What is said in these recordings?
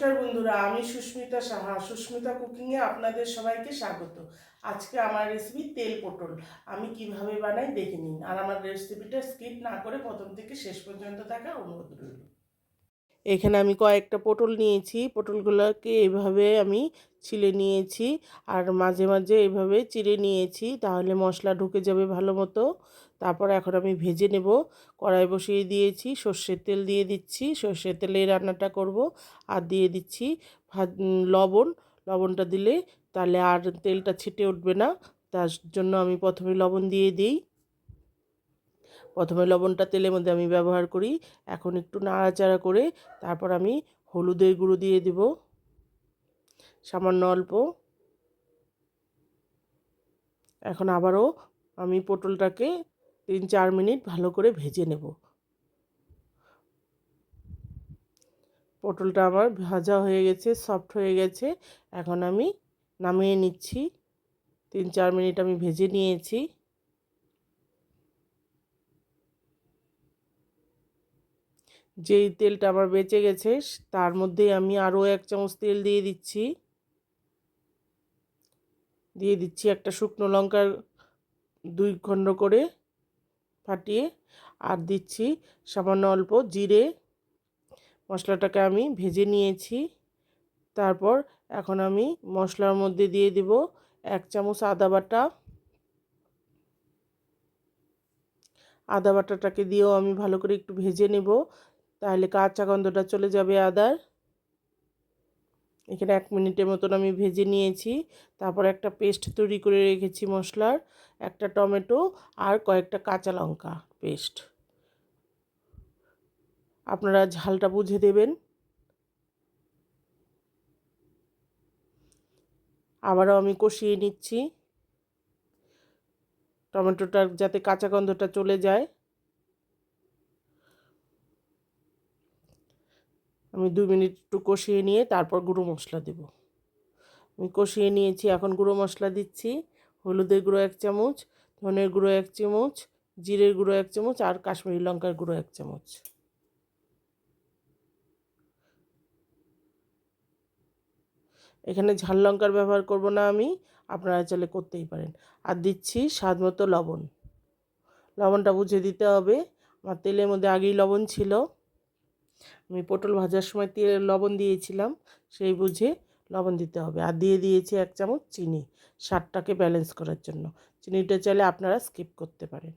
নমস্কার বন্ধুরা, আমি সুস্মিতা সাহা। সুস্মিতা কুকিংয়ে আপনাদের সবাইকে স্বাগত। আজকে আমার রেসিপি তেল পটল। আমি কিভাবে বানাই দেখে নিন, আর আমার রেসিপিটা স্কিপ না করে প্রথম থেকে শেষ পর্যন্ত দেখার অনুরোধ রইল। এখানে আমি কয়েকটা পটল নিয়েছি। পটলগুলোকে এইভাবে আমি ছিলে নিয়েছি, আর মাঝে মাঝে এইভাবে চিড়ে নিয়েছি, তাহলে মশলা ঢুকে যাবে ভালো মতো। তারপর এখন আমি ভেজে নেব। কড়াই বসিয়ে দিয়েছি, সর্ষের তেল দিয়ে দিচ্ছি। সর্ষের তেলে রান্নাটা করব। আর দিয়ে দিচ্ছি লবণ। লবণটা দিলে তাহলে আর তেলটা ছিটে উঠবে না, তার জন্য আমি প্রথমে লবণ দিয়ে দিই। প্রথমে লবণটা তেলের মধ্যে আমি ব্যবহার করি। এখন একটু নাড়াচাড়া করে তারপর আমি হলুদের গুঁড়ো দিয়ে দেব সামান্য অল্প। এখন আবারও আমি পটলটাকে 3-4 মিনিট ভালো করে ভেজে নেব। পটলটা আমার ভাজা হয়ে গেছে, সফট হয়ে গেছে। এখন আমি নামিয়ে নিচ্ছি। 3-4 মিনিট আমি ভেজে নিয়েছি। যেই তেলটা আমার বেঁচে গেছে তার মধ্যে আমি আরও 1 চামচ তেল দিয়ে দিচ্ছি। একটা শুকনো লঙ্কার 2 খণ্ড করে ফাটিয়ে, আর দিচ্ছি সামান্য অল্প জিরে। মশলাটাকে আমি ভেজে নিয়েছি। তারপর এখন আমি মশলার মধ্যে দিয়ে দেব 1 চামচ আদা বাটা। আদা বাটাটাকে দিয়েও আমি ভালো করে একটু ভেজে নেব, তাহলে কাঁচা গন্ধটা চলে যাবে আদার। এখানে 1 মিনিটের মতন আমি ভেজে নিয়েছি। তারপর একটা পেস্ট তৈরি করে রেখেছি মশলার, একটা টমেটো আর কয়েকটা কাঁচা লঙ্কা পেস্ট। আপনারা ঝালটা বুঝে দেবেন। আবারও আমি কষিয়ে নিচ্ছি, টমেটোটার যাতে কাঁচা গন্ধটা চলে যায়। আমি 2 মিনিট একটু কষিয়ে নিয়ে তারপর গুঁড়ো মশলা দেব। আমি কষিয়ে নিয়েছি, এখন গুঁড়ো মশলা দিচ্ছি। হলুদের গুঁড়ো 1 চামচ, ধনের গুঁড়ো 1 চামচ, জিরের গুঁড়ো 1 চামচ আর কাশ্মীরি লঙ্কার গুঁড়ো 1 চামচ। এখানে ঝাল লঙ্কার ব্যবহার করব না আমি, আপনারা চাইলে করতেই পারেন। আর দিচ্ছি স্বাদ মতো লবণ। লবণটা বুঝে দিতে হবে। আমার তেলের মধ্যে আগেই লবণ ছিল, আমি পটল ভাজার সময় তেলে লবণ দিয়েছিলাম, সেই বুঝে লবণ দিতে হবে। আর দিয়ে দিয়েছি 1 চামচ চিনি, স্বাদটাকে ব্যালেন্স করার জন্য। চিনিটা চাইলে আপনারা স্কিপ করতে পারেন।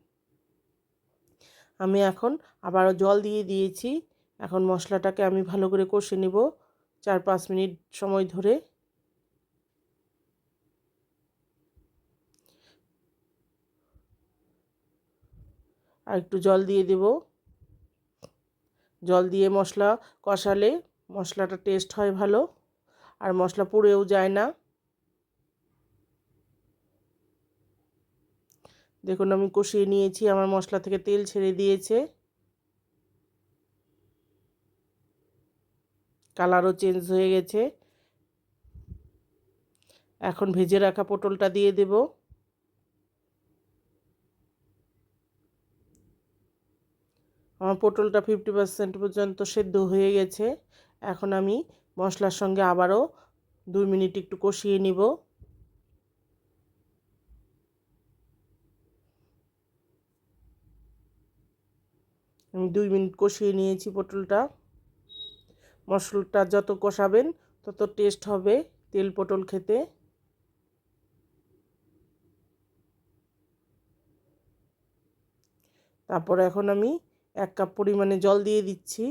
আমি এখন আবারও জল দিয়ে দিয়েছি। এখন মশলাটাকে আমি ভালো করে কষে নেব 4-5 মিনিট সময় ধরে। আর একটু জল দিয়ে দেব। জল দিয়ে মশলা কষালে মশলাটা টেস্ট হয় ভালো, আর মশলা পুড়েও যায় না। দেখুন আমি কষিয়ে নিয়েছি, আমার মশলা থেকে তেল ছেড়ে দিয়েছে, কালারও চেঞ্জ হয়ে গেছে। এখন ভেজে রাখা পটলটা দিয়ে দেব। আমার পটলটা 50% পর্যন্ত সেদ্ধ হয়ে গেছে। এখন আমি মশলার সঙ্গে আবারও 2 মিনিট একটু কষিয়ে নিব। আমি 2 মিনিট কষিয়ে নিয়েছি পটলটা। মশলাটা যত কষাবেন তত টেস্ট হবে তেল পটল খেতে। তারপর এখন আমি 1 কাপ পরিমাণে জল দিয়ে দিচ্ছি।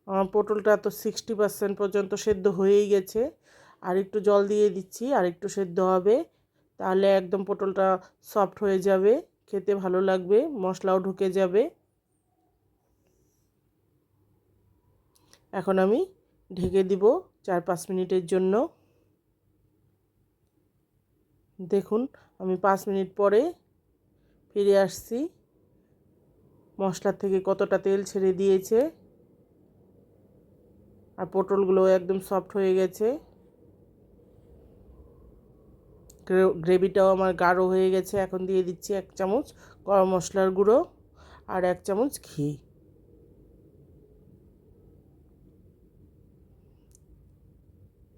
আমার পটলটা তো 60% পর্যন্ত সেদ্ধ হয়েই গেছে। আর একটু জল দিয়ে দিচ্ছি, আর একটু সেদ্ধ হবে, তাহলে একদম পটলটা সফট হয়ে যাবে, খেতে ভালো লাগবে, মশলাও ঢুকে যাবে। এখন আমি ঢেকে দিব 4-5 মিনিটের জন্য। দেখুন আমি 5 মিনিট পরে ফিরে আসছি। মশলা থেকে কতটা তেল ছেড়ে দিয়েছে, আর পটলগুলো একদম সফট হয়ে গেছে। গ্রেভিটাও আমার গাঢ় হয়ে গেছে। এখন দিয়ে দিচ্ছি 1 চামচ গরম মশলার গুঁড়ো, আর 1 চামচ ঘি।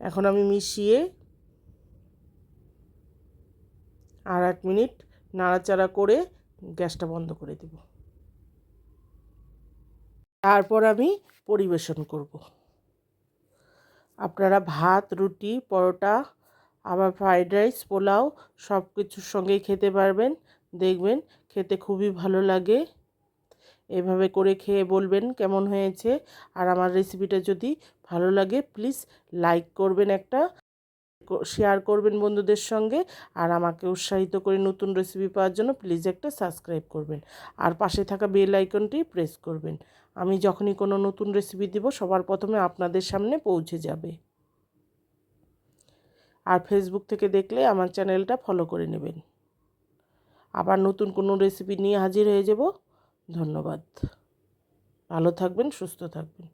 এখন আমি মিশিয়ে আর 1 মিনিট নাড়াচাড়া করে গ্যাসটা বন্ধ করে দেব। তারপর আমি পরিবেশন করব। আপনারা ভাত, রুটি, পরোটা, আবার ফ্রাইড রাইস, পোলাও সব কিছুর সঙ্গেই খেতে পারবেন। দেখবেন খেতে খুবই ভালো লাগে। এভাবে করে খেয়ে বলবেন কেমন হয়েছে। আর আমার রেসিপিটা যদি ভালো লাগে প্লিজ লাইক করবেন, একটা শেয়ার করবেন বন্ধুদের সঙ্গে। আর আমাকে উৎসাহিত করে নতুন রেসিপি পাওয়ার জন্য প্লিজ একটা সাবস্ক্রাইব করবেন। আর পাশে থাকা বেল আইকনটি প্রেস করবেন। আমি যখনই কোনো নতুন রেসিপি দিব সবার প্রথমে আপনাদের সামনে পৌঁছে যাবে। আর ফেসবুক থেকে দেখলে আমার চ্যানেলটা ফলো করে নেবেন। আবার নতুন কোনো রেসিপি নিয়ে হাজির হয়ে যাব। ধন্যবাদ। ভালো থাকবেন, সুস্থ থাকবেন।